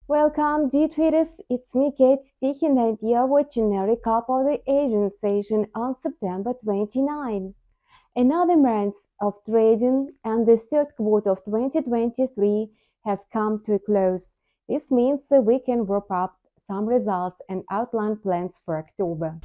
Welcome, dear traders. It's me, Kate, taking the idea with generic recap of the Asian session on September 29. Another month of trading and the third quarter of 2023 have come to a close. This means that we can wrap up some results and outline plans for October.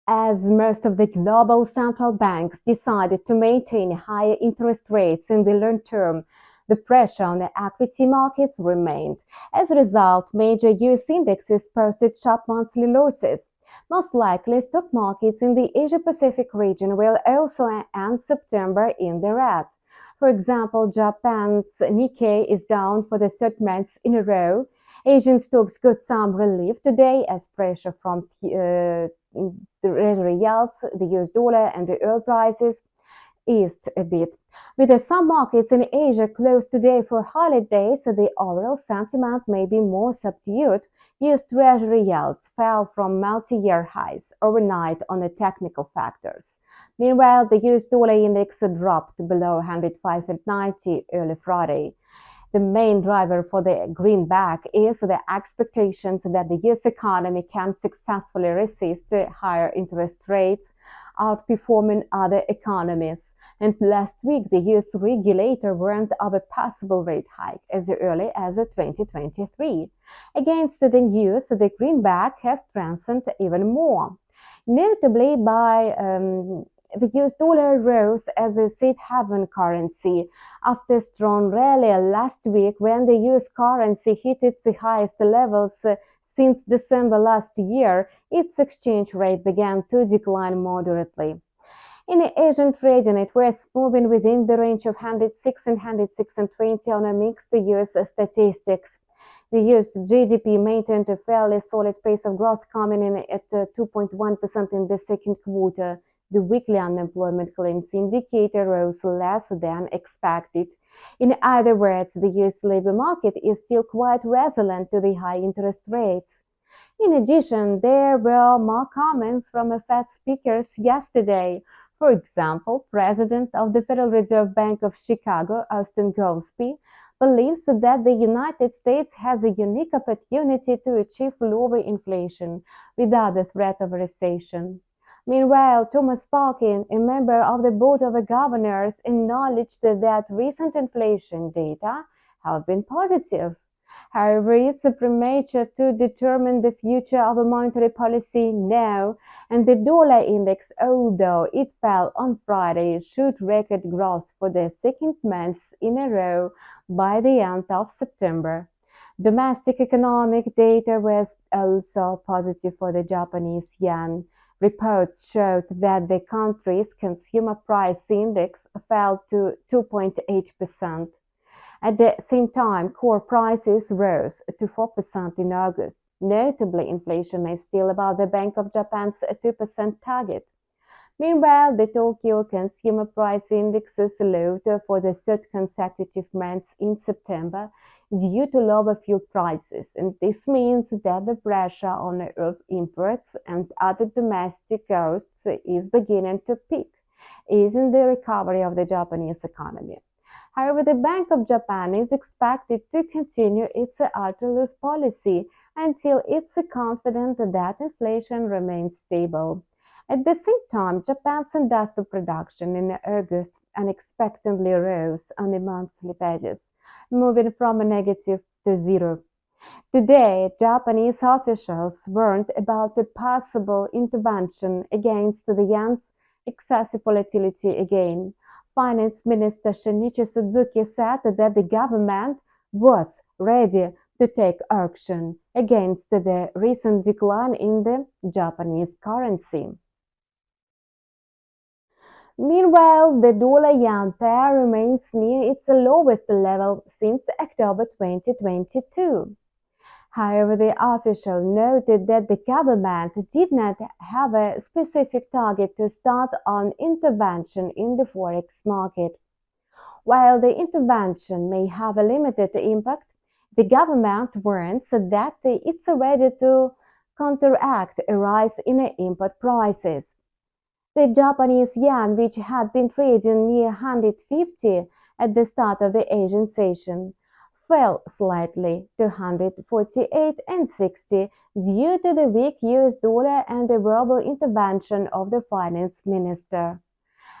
As most of the global central banks decided to maintain higher interest rates in the long term, the pressure on the equity markets remained. As a result, major US indexes posted sharp monthly losses. Most likely, stock markets in the Asia-Pacific region will also end September in the red. For example, Japan's Nikkei is down for the third month in a row. Asian stocks got some relief today as pressure from the Treasury yields, the US dollar, and the oil prices eased a bit. With some markets in Asia closed today for holidays, the overall sentiment may be more subdued. US Treasury yields fell from multi-year highs overnight on the technical factors. Meanwhile, the US dollar index dropped below 105.90 early Friday. The main driver for the greenback is the expectations that the US economy can successfully resist higher interest rates, outperforming other economies. And last week, the US regulator warned of a possible rate hike as early as 2023. Against the news, the greenback has strengthened even more. Notably, the US dollar rose as a safe haven currency after a strong rally last week when the US currency hit its highest levels since December last year. Its exchange rate began to decline moderately. In Asian trading, it was moving within the range of 106 and 106.20 on a mixed US statistics. The US GDP maintained a fairly solid pace of growth, coming in at 2.1% in the second quarter. The weekly unemployment claims indicator rose less than expected. In other words, the US labor market is still quite resilient to the high interest rates. In addition, there were more comments from Fed speakers yesterday. For example, President of the Federal Reserve Bank of Chicago, Austin Goolsbee, believes that the United States has a unique opportunity to achieve lower inflation without the threat of a recession. Meanwhile, Thomas Parkin, a member of the Board of Governors, acknowledged that recent inflation data have been positive. However, it's premature to determine the future of monetary policy now, and the dollar index, although it fell on Friday, showed record growth for the second month in a row by the end of September. Domestic economic data was also positive for the Japanese yen. Reports showed that the country's consumer price index fell to 2.8%. At the same time, core prices rose to 4% in August. Notably, inflation is still above the Bank of Japan's 2% target. Meanwhile, the Tokyo Consumer Price Index slowed for the third consecutive month in September due to lower fuel prices, and this means that the pressure on imports and other domestic costs is beginning to peak, easing the recovery of the Japanese economy. However, the Bank of Japan is expected to continue its ultra-loose policy until it's confident that inflation remains stable. At the same time, Japan's industrial production in August unexpectedly rose on a monthly basis, moving from a negative to zero. Today, Japanese officials warned about a possible intervention against the yen's excessive volatility again. Finance Minister Shunichi Suzuki said that the government was ready to take action against the recent decline in the Japanese currency. Meanwhile, the dollar-yen pair remains near its lowest level since October 2022. However, the official noted that the government did not have a specific target to start an intervention in the forex market. While the intervention may have a limited impact, the government warns that it's ready to counteract a rise in import prices. The Japanese yen, which had been trading near 150 at the start of the Asian session, fell slightly to 148.60 due to the weak US dollar and the verbal intervention of the finance minister.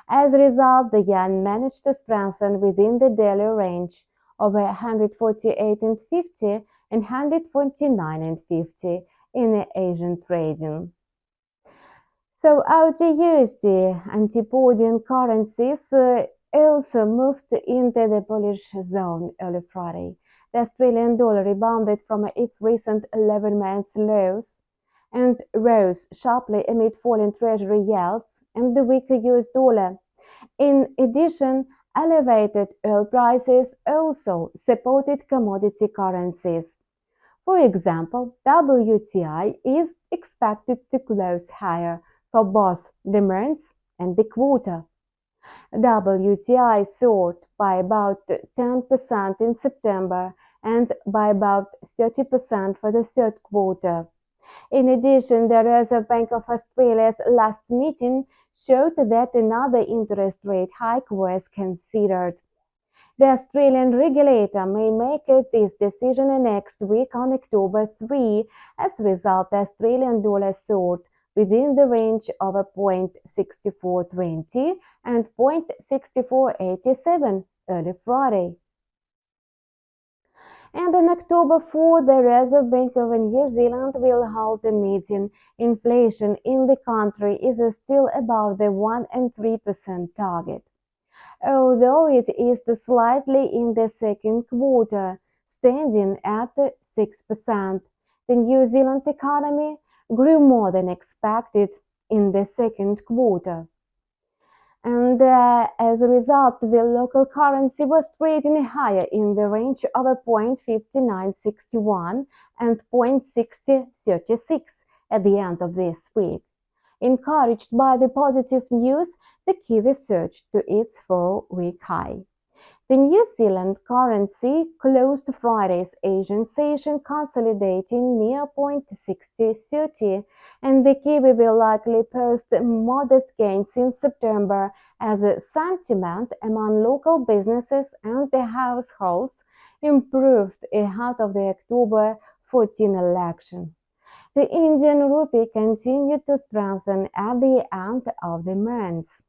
As a result, the yen managed to strengthen within the daily range of 148.50 and 149.50 in the Asian trading. So AUD USD antibody currencies also moved into the bullish zone early Friday. The Australian dollar rebounded from its recent 11-month lows and rose sharply amid falling Treasury yields and the weaker US dollar. In addition, elevated oil prices also supported commodity currencies. For example, WTI is expected to close higher for both the month and the quarter. WTI soared by about 10% in September and by about 30% for the third quarter. In addition, the Reserve Bank of Australia's last meeting showed that another interest rate hike was considered. The Australian regulator may make this decision next week on October 3. As a result, the Australian dollar soared within the range of 0.6420 and 0.6487 early Friday. And on October 4, the Reserve Bank of New Zealand will hold a meeting. Inflation in the country is still above the 1.3% target, although it eased slightly in the second quarter, standing at 6%. The New Zealand economy grew more than expected in the second quarter. And as a result, the local currency was trading higher in the range of 0.5961 and 0.6036 at the end of this week. Encouraged by the positive news, the Kiwi surged to its 4-week high. The New Zealand currency closed Friday's Asian session consolidating near 0.6030, and the Kiwi will likely post modest gains in September as sentiment among local businesses and the households improved ahead of the October 14 election. The Indian rupee continued to strengthen at the end of the month,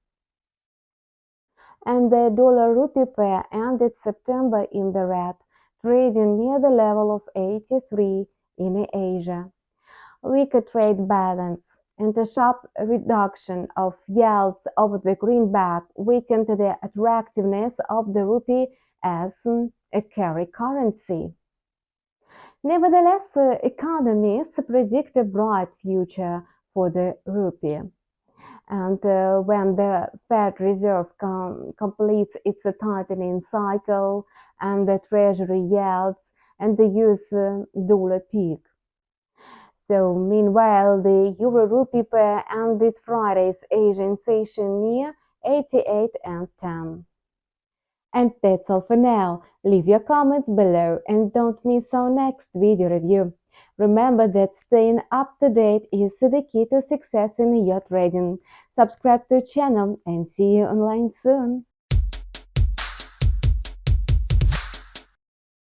and the dollar-rupee pair ended September in the red, trading near the level of 83 in Asia. Weaker trade balance and a sharp reduction of yields of the greenback weakened the attractiveness of the rupee as a carry currency. Nevertheless, economists predict a bright future for the rupee. And when the Fed Reserve completes its tightening cycle and the Treasury yields and the US dollar peak. So meanwhile, the euro-rupee pair ended Friday's Asian session near 88.10. And that's all for now. Leave your comments below and don't miss our next video review. Remember that staying up to date is the key to success in your trading. Subscribe to the channel and see you online soon.